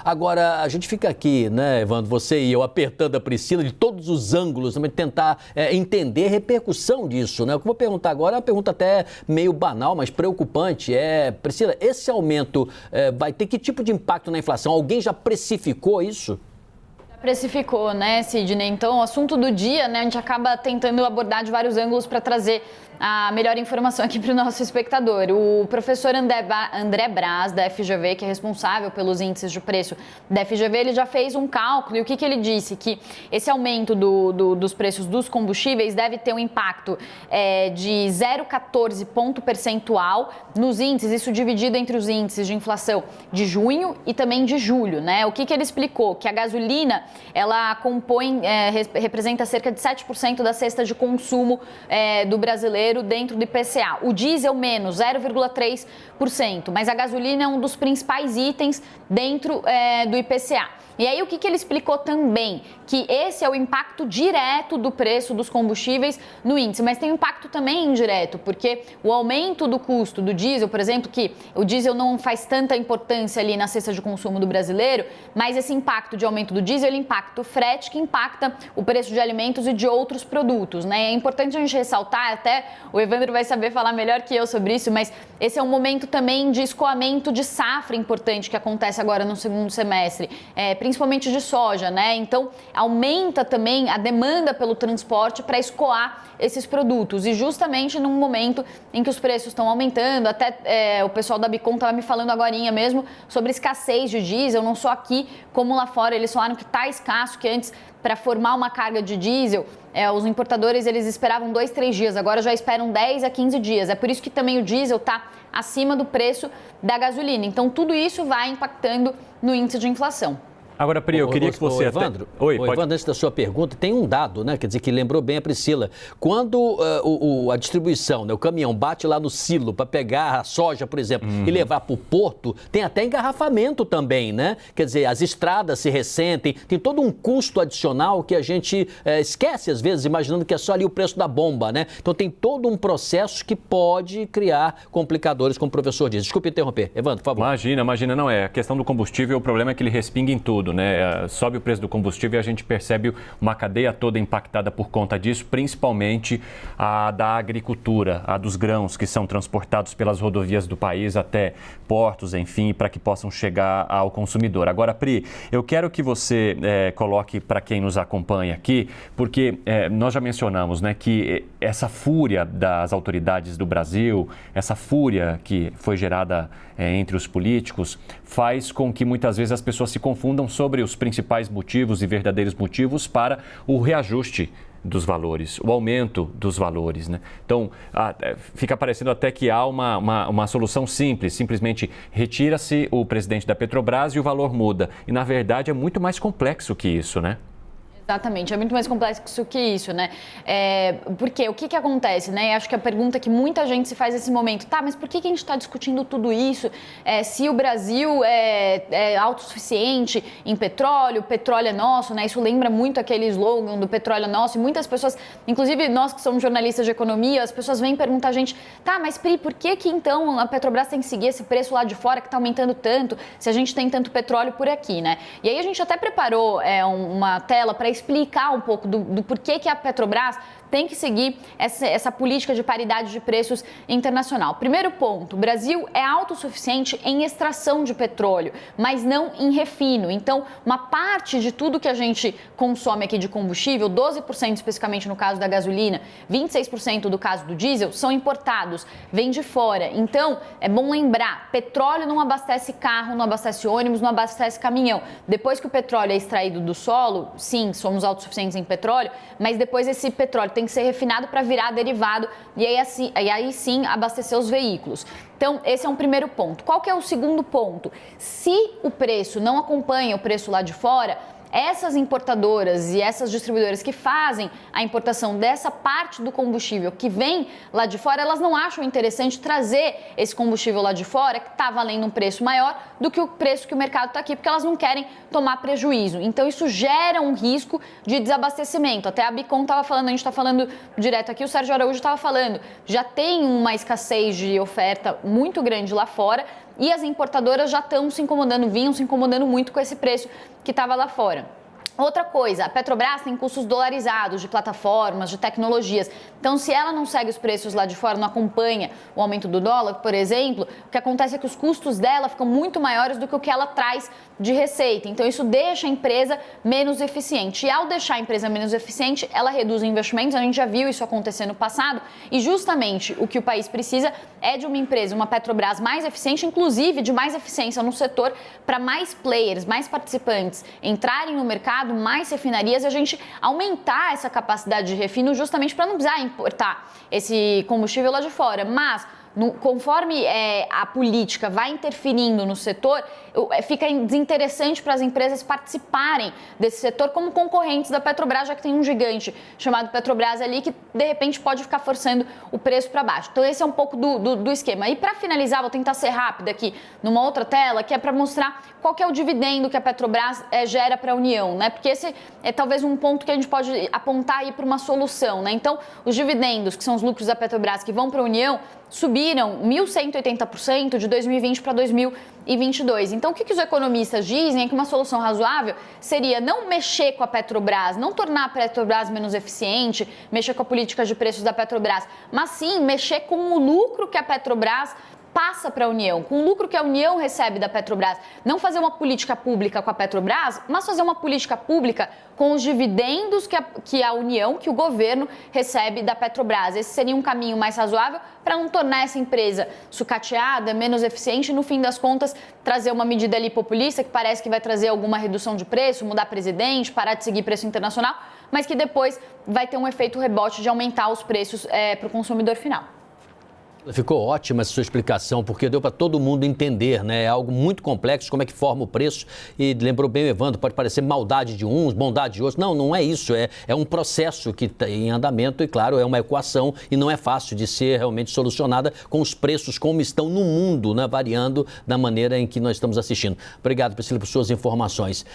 Agora, a gente fica aqui, né, Evandro, você e eu, apertando a Priscila de todos os ângulos, também tentar entender a repercussão disso, né? O que eu vou perguntar agora é uma pergunta até meio banal, mas preocupante. Priscila, esse aumento vai ter que tipo de impacto na inflação? Alguém já precificou isso? Precificou, né, Sidney? Então, o assunto do dia, né, a gente acaba tentando abordar de vários ângulos para trazer a melhor informação aqui para o nosso espectador. O professor André Braz, da FGV, que é responsável pelos índices de preço da FGV, ele já fez um cálculo e o que ele disse? Que esse aumento dos preços dos combustíveis deve ter um impacto de 0,14 ponto percentual nos índices, isso dividido entre os índices de inflação de junho e também de julho, né? O que ele explicou? Que a gasolina, ela representa cerca de 7% da cesta de consumo do brasileiro dentro do IPCA. O diesel menos 0,3%, mas a gasolina é um dos principais itens dentro do IPCA. E aí o que ele explicou também? Que esse é o impacto direto do preço dos combustíveis no índice, mas tem um impacto também indireto, porque o aumento do custo do diesel, por exemplo, que o diesel não faz tanta importância ali na cesta de consumo do brasileiro, mas esse impacto de aumento do diesel, ele impacta o frete, que impacta o preço de alimentos e de outros produtos, né? É importante a gente ressaltar, até o Evandro vai saber falar melhor que eu sobre isso, mas esse é um momento também de escoamento de safra importante que acontece agora no segundo semestre, principalmente de soja, né? Então, aumenta também a demanda pelo transporte para escoar esses produtos. E justamente num momento em que os preços estão aumentando, até o pessoal da Bicom estava me falando agorinha mesmo sobre escassez de diesel, não só aqui como lá fora. Eles falaram que está escasso, que antes, para formar uma carga de diesel, os importadores eles esperavam 2-3 dias, agora já esperam 10 a 15 dias. É por isso que também o diesel está acima do preço da gasolina. Então, tudo isso vai impactando no índice de inflação. Agora, Pri, eu queria que você... Evandro, Evandro, antes da sua pergunta, tem um dado, né? Quer dizer, que lembrou bem a Priscila. Quando a distribuição, né, o caminhão bate lá no silo para pegar a soja, por exemplo, e levar para o porto, tem até engarrafamento também, né? Quer dizer, as estradas se ressentem, tem todo um custo adicional que a gente esquece, às vezes, imaginando que é só ali o preço da bomba, né? Então, tem todo um processo que pode criar complicadores, como o professor diz. Desculpe interromper. Evandro, por favor. Imagina, não é. A questão do combustível, o problema é que ele respinga em tudo, né? Sobe o preço do combustível e a gente percebe uma cadeia toda impactada por conta disso, principalmente a da agricultura, a dos grãos que são transportados pelas rodovias do país até portos, enfim, para que possam chegar ao consumidor. Agora, Pri, eu quero que você coloque para quem nos acompanha aqui, porque nós já mencionamos, né, que essa fúria das autoridades do Brasil, essa fúria que foi gerada entre os políticos, faz com que muitas vezes as pessoas se confundam sobre os principais motivos e verdadeiros motivos para o reajuste dos valores, o aumento dos valores, né? Então, fica parecendo até que há uma solução simples, simplesmente retira-se o presidente da Petrobras e o valor muda. E, na verdade, é muito mais complexo que isso, né? Exatamente, é muito mais complexo que isso, né? Porque o que acontece, né? Acho que a pergunta que muita gente se faz nesse momento, tá, mas por que a gente está discutindo tudo isso se o Brasil é autossuficiente em petróleo, o petróleo é nosso, né? Isso lembra muito aquele slogan do petróleo é nosso e muitas pessoas, inclusive nós que somos jornalistas de economia, as pessoas vêm perguntar a gente, tá, mas Pri, por que então a Petrobras tem que seguir esse preço lá de fora que está aumentando tanto, se a gente tem tanto petróleo por aqui, né? E aí a gente até preparou uma tela para explicar um pouco do porquê que a Petrobras tem que seguir essa política de paridade de preços internacional. Primeiro ponto, o Brasil é autossuficiente em extração de petróleo, mas não em refino. Então, uma parte de tudo que a gente consome aqui de combustível, 12% especificamente no caso da gasolina, 26% do caso do diesel, são importados, vem de fora. Então, é bom lembrar, petróleo não abastece carro, não abastece ônibus, não abastece caminhão. Depois que o petróleo é extraído do solo, sim, somos autossuficientes em petróleo, mas depois esse petróleo tem que ser refinado para virar derivado e aí sim abastecer os veículos. Então, esse é um primeiro ponto. Qual que é o segundo ponto? Se o preço não acompanha o preço lá de fora, essas importadoras e essas distribuidoras que fazem a importação dessa parte do combustível que vem lá de fora, elas não acham interessante trazer esse combustível lá de fora, que está valendo um preço maior do que o preço que o mercado está aqui, porque elas não querem tomar prejuízo. Então, isso gera um risco de desabastecimento. Até a Bicom estava falando, a gente está falando direto aqui, o Sérgio Araújo estava falando, já tem uma escassez de oferta muito grande lá fora, e as importadoras já estão se incomodando, vinham se incomodando muito com esse preço que estava lá fora. Outra coisa, a Petrobras tem custos dolarizados de plataformas, de tecnologias. Então, se ela não segue os preços lá de fora, não acompanha o aumento do dólar, por exemplo, o que acontece é que os custos dela ficam muito maiores do que o que ela traz de receita. Então, isso deixa a empresa menos eficiente. E ao deixar a empresa menos eficiente, ela reduz investimentos. A gente já viu isso acontecer no passado. E justamente o que o país precisa é de uma empresa, uma Petrobras mais eficiente, inclusive de mais eficiência no setor, para mais players, mais participantes entrarem no mercado, mais refinarias, e a gente aumentar essa capacidade de refino justamente para não precisar importar esse combustível lá de fora. Mas conforme a política vai interferindo no setor, fica desinteressante para as empresas participarem desse setor como concorrentes da Petrobras, já que tem um gigante chamado Petrobras ali que de repente pode ficar forçando o preço para baixo. Então esse é um pouco do esquema. E para finalizar, vou tentar ser rápida aqui numa outra tela, que é para mostrar qual que é o dividendo que a Petrobras gera para a União, né? Porque esse é talvez um ponto que a gente pode apontar aí para uma solução, né? Então, os dividendos, que são os lucros da Petrobras que vão para a União, subiram 1.180% de 2020 para 2022. Então, o que os economistas dizem é que uma solução razoável seria não mexer com a Petrobras, não tornar a Petrobras menos eficiente, mexer com a política de preços da Petrobras, mas sim mexer com o lucro que a Petrobras passa para a União, com o lucro que a União recebe da Petrobras. Não fazer uma política pública com a Petrobras, mas fazer uma política pública com os dividendos que a União, que o governo recebe da Petrobras. Esse seria um caminho mais razoável para não tornar essa empresa sucateada, menos eficiente e, no fim das contas, trazer uma medida ali populista que parece que vai trazer alguma redução de preço, mudar presidente, parar de seguir preço internacional, mas que depois vai ter um efeito rebote de aumentar os preços para o consumidor final. Ficou ótima essa sua explicação, porque deu para todo mundo entender, né? É algo muito complexo, como é que forma o preço. E lembrou bem o Evandro, pode parecer maldade de uns, bondade de outros. Não, não é isso. É um processo que está em andamento e, claro, é uma equação e não é fácil de ser realmente solucionada com os preços como estão no mundo, né? Variando da maneira em que nós estamos assistindo. Obrigado, Priscila, por suas informações.